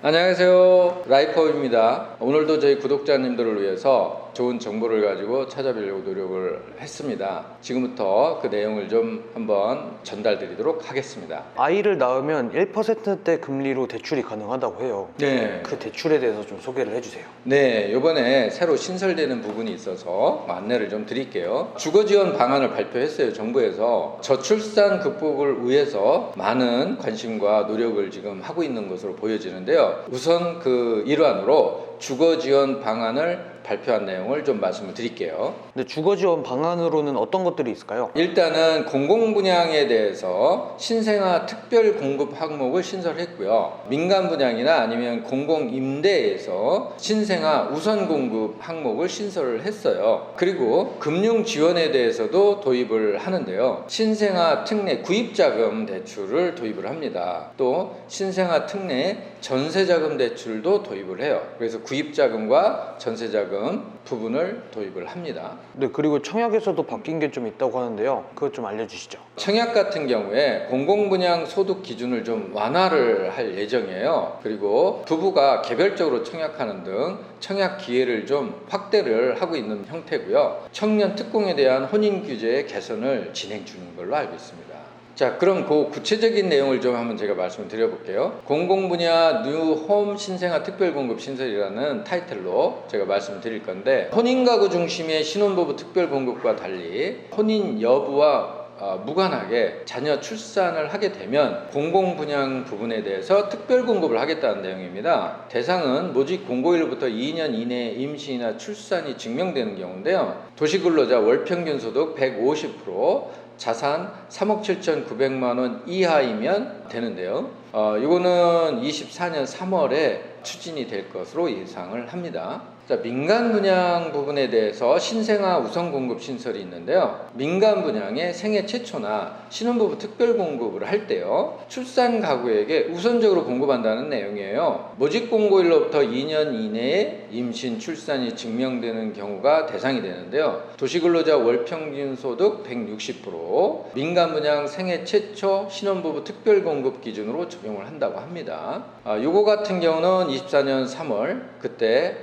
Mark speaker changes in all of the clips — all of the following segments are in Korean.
Speaker 1: 안녕하세요, 라이퍼입니다. 오늘도 저희 구독자님들을 위해서 좋은 정보를 가지고 찾아뵈려고 노력을 했습니다. 지금부터 그 내용을 좀 한번 전달 드리도록 하겠습니다.
Speaker 2: 아이를 낳으면 1%대 금리로 대출이 가능하다고 해요.
Speaker 1: 네.
Speaker 2: 그 대출에 대해서 좀 소개를 해주세요.
Speaker 1: 네, 이번에 새로 신설되는 부분이 있어서 안내를 좀 드릴게요. 주거지원 방안을 발표했어요, 정부에서. 저출산 극복을 위해서 많은 관심과 노력을 지금 하고 있는 것으로 보여지는데요. 우선 그 일환으로 주거지원 방안을 발표한 내용을 좀 말씀을 드릴게요.
Speaker 2: 근데 주거지원 방안으로는 어떤 것들이 있을까요?
Speaker 1: 일단은 공공분양에 대해서 신생아 특별 공급 항목을 신설했고요. 민간 분양이나 아니면 공공임대에서 신생아 우선 공급 항목을 신설을 했어요. 그리고 금융 지원에 대해서도 도입을 하는데요. 신생아 특례 구입자금 대출을 도입을 합니다. 또 신생아 특례 전세자금 대출도 도입을 해요. 그래서 구입자금과 전세자금 부분을 도입을 합니다.
Speaker 2: 네, 그리고 청약에서도 바뀐 게 좀 있다고 하는데요. 그것 좀 알려주시죠.
Speaker 1: 청약 같은 경우에 공공분양 소득 기준을 좀 완화를 할 예정이에요. 그리고 부부가 개별적으로 청약하는 등 청약 기회를 좀 확대를 하고 있는 형태고요. 청년 특공에 대한 혼인 규제 개선을 진행 중인 걸로 알고 있습니다. 자, 그럼 그 구체적인 내용을 좀 한번 제가 말씀을 드려볼게요. 공공분야 뉴홈 신생아 특별공급 신설이라는 타이틀로 제가 말씀을 드릴 건데, 혼인가구 중심의 신혼부부 특별공급과 달리 혼인 여부와 무관하게 자녀 출산을 하게 되면 공공분양 부분에 대해서 특별공급을 하겠다는 내용입니다. 대상은 모집 공고일로부터 2년 이내에 임신이나 출산이 증명되는 경우인데요. 도시근로자 월평균 소득 150%, 자산 3억 7,900만 원 이하이면 되는데요. 이거는 24년 3월에 추진이 될 것으로 예상을 합니다. 자, 민간 분양 부분에 대해서 신생아 우선 공급 신설이 있는데요. 민간 분양의 생애 최초나 신혼부부 특별 공급을 할 때요, 출산 가구에게 우선적으로 공급한다는 내용이에요. 모집 공고일로부터 2년 이내에 임신, 출산이 증명되는 경우가 대상이 되는데요. 도시근로자 월평균 소득 160%, 민간 분양 생애 최초 신혼부부 특별 공급 기준으로 적용을 한다고 합니다. 요거 같은 경우는 24년 3월 그때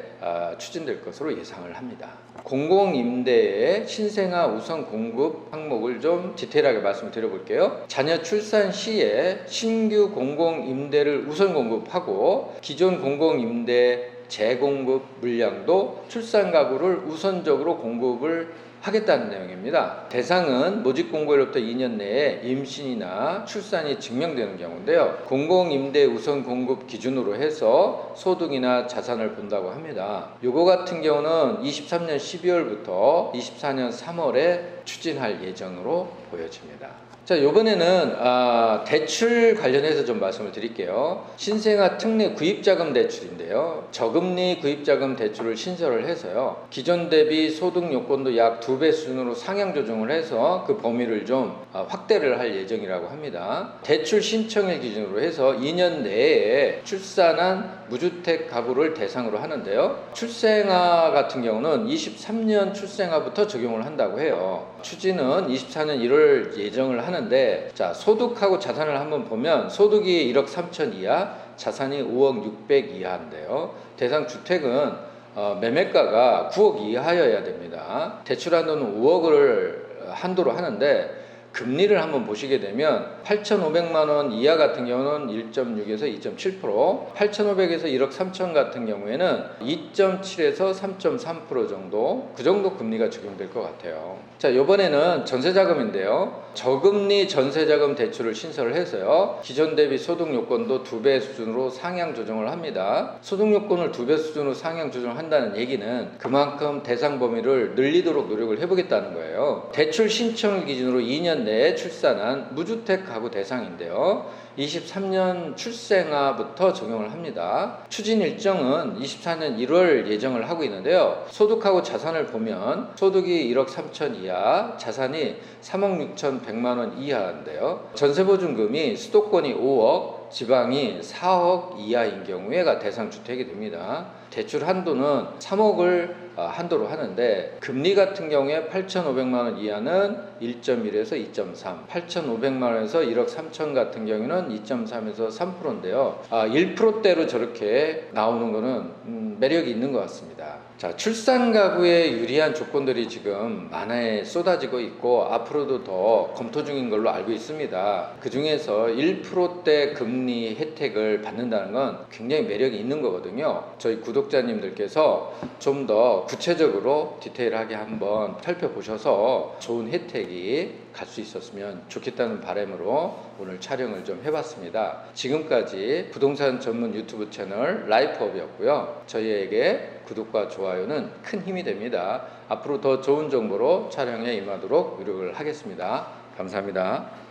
Speaker 1: 추진될 것으로 예상을 합니다. 공공임대의 신생아 우선 공급 항목을 좀 디테일하게 말씀을 드려볼게요. 자녀 출산 시에 신규 공공임대를 우선 공급하고 기존 공공임대 재공급 물량도 출산 가구를 우선적으로 공급을 하겠다는 내용입니다. 대상은 모집 공고일로부터 2년 내에 임신이나 출산이 증명되는 경우인데요. 공공임대 우선 공급 기준으로 해서 소득이나 자산을 본다고 합니다. 요거 같은 경우는 23년 12월부터 24년 3월에 추진할 예정으로 보여집니다. 자, 이번에는 대출 관련해서 좀 말씀을 드릴게요. 신생아 특례 구입자금 대출인데요. 저금리 구입자금 대출을 신설을 해서요, 기존 대비 소득 요건도 약 2배 수준으로 상향 조정을 해서 그 범위를 좀 확대를 할 예정이라고 합니다. 대출 신청일 기준으로 해서 2년 내에 출산한 무주택 가구를 대상으로 하는데요. 출생아 같은 경우는 23년 출생아부터 적용을 한다고 해요. 추진은 24년 1월 예정을 하는데, 자, 소득하고 자산을 한번 보면 소득이 1억 3천 이하, 자산이 5억 600 이하인데요. 대상 주택은 매매가가 9억 이하여야 됩니다. 대출 한도는 5억을 한도로 하는데, 금리를 한번 보시게 되면 8,500만 원 이하 같은 경우는 1.6에서 2.7%, 8,500에서 1억 3천 같은 경우에는 2.7에서 3.3% 정도, 그 정도 금리가 적용될 것 같아요. 자, 이번에는 전세자금인데요. 저금리 전세자금 대출을 신설을 해서요, 기존 대비 소득 요건도 2배 수준으로 상향 조정을 합니다. 소득 요건을 2배 수준으로 상향 조정한다는 얘기는 그만큼 대상 범위를 늘리도록 노력을 해보겠다는 거예요. 대출 신청을 기준으로 2년 내에 출산한 무주택 가구 대상인데요. 23년 출생아부터 적용을 합니다. 추진 일정은 24년 1월 예정을 하고 있는데요. 소득하고 자산을 보면 소득이 1억 3천 이하, 자산이 3억 6천 100만 원 이하인데요. 전세보증금이 수도권이 5억, 지방이 4억 이하인 경우에가 대상 주택이 됩니다. 대출 한도는 3억을 한도로 하는데 금리 같은 경우에 8,500만 원 이하는 1.1에서 2.3, 8,500만 원에서 1억 3천 같은 경우는 2.3에서 3%인데요. 1%대로 저렇게 나오는 거는 매력이 있는 것 같습니다. 자, 출산 가구에 유리한 조건들이 지금 만화에 쏟아지고 있고 앞으로도 더 검토 중인 걸로 알고 있습니다. 그 중에서 1%대 금리 혜택을 받는다는 건 굉장히 매력이 있는 거거든요. 저희 구독자님들께서 좀 더 구체적으로 디테일하게 한번 살펴보셔서 좋은 혜택이 갈 수 있었으면 좋겠다는 바람으로 오늘 촬영을 좀 해봤습니다. 지금까지 부동산 전문 유튜브 채널 라이프업이었고요. 저희에게 구독과 좋아요는 큰 힘이 됩니다. 앞으로 더 좋은 정보로 촬영에 임하도록 노력을 하겠습니다. 감사합니다.